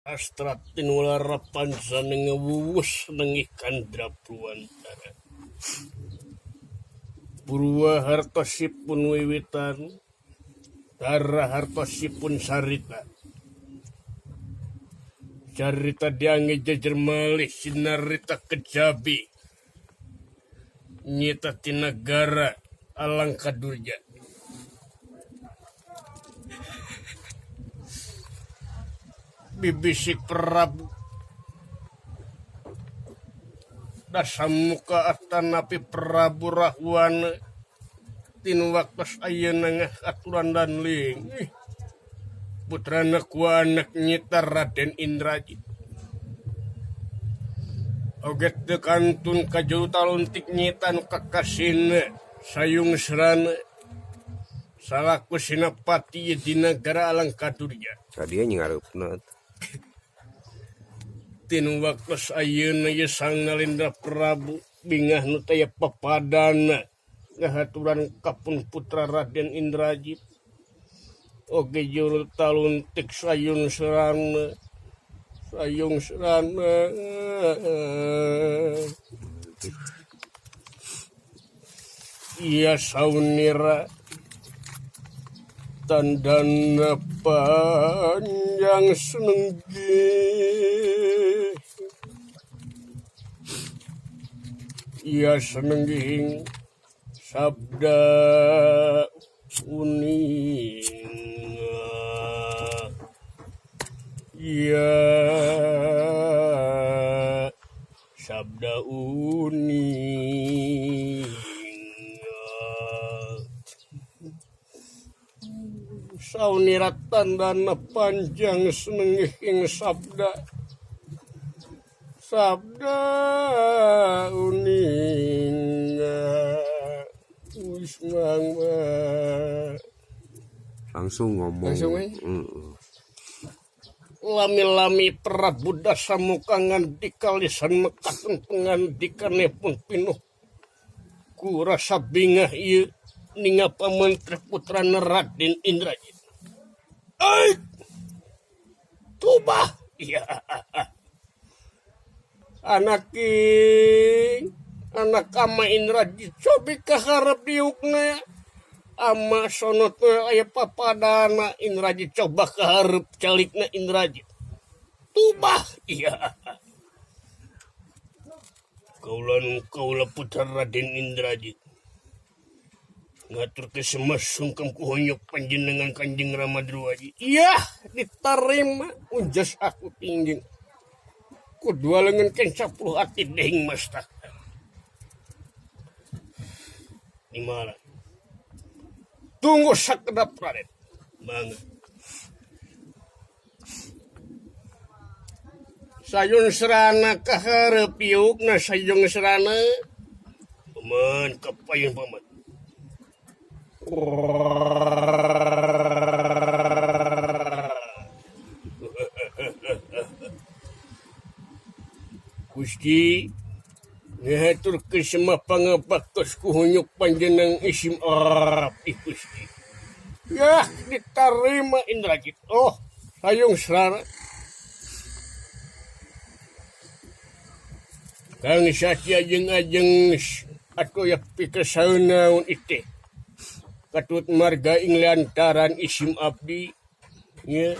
Astrat tinularapan sa nangawuwus ng ikandra pruantara. Purwa hartosipun wiwitan, tara hartosipun sarita. Carita diangi jajar malih sinarita kejabi. Nyita tinagara alang kadurja. Bibisik Prabu dasamuka atanapi Prabu Rahwana tinu waktos ayeuna aturan dan ling putrana ku anak nyita Raden Indrajit oget teu kantun ka juru taluntik nyita nu kakasina sayung serana salaku sinapati di negara alang kadurja Kadia ngarepna tinu waktos ayeuna ye sang Nalendra Prabu bingah nu taya papadana ngahaturan kapun putra Raden Indrajit oge juru taluntik sayung serana iya saunira tandana panjang senenggi ia senengging sabda uning ia sabda uning saunirat tandana panjang senengging sabda uning wis mangma langsung ngomong. Lami-lami Prabu Dasamuka ngandika lisan mekaten pangandikanipun pinuh ku rasa bingah ieu ninga pamantre putrana Raden Indrajit. Ai tubah iya anak ama Indrajit cobi kaharep diukna ama sonot aya papadana Indrajit coba kaharep calikna Indrajit tubah iya kaula putra Raden Indrajit ngatur ke semasungkem ku honyok panjenengan Kanjeng Ramadruaji iya diterima unjas aku tinggin kudua lengan ken 10 hati dehing mastaka dimana tunggu sakedap Raden banget sayun serana kaharep iukna sayung serana paman kapayun paman Gusti ngatur ke semua pangabaktos ku hunyuk panjeneng isim Arab Gusti ya diterima Indrajit oh sayung serana kang satya ajeng atuh ya pikesaeunaun ite katut marga ing lantaran isim abdi ya